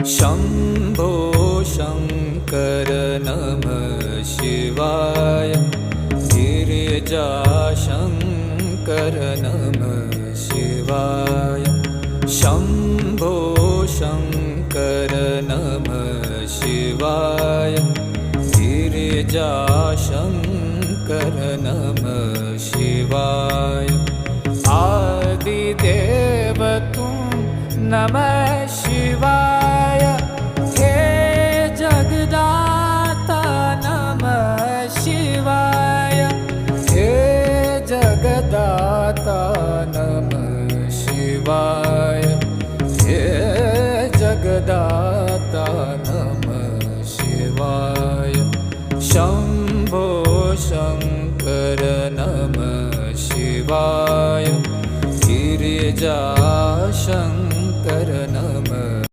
शम्भो शङ्कर नमः शिवाय। गिरिजाशङ्कर नमः शिवाय। शम्भो शङ्कर नमः शिवाय। गिरिजाशङ्कर नमः शिवाय। आदिदेव तुम नमः शिवाय। हे जगदाता नमः शिवाय। हे जगदाता नमः शिवाय। हे जगदाता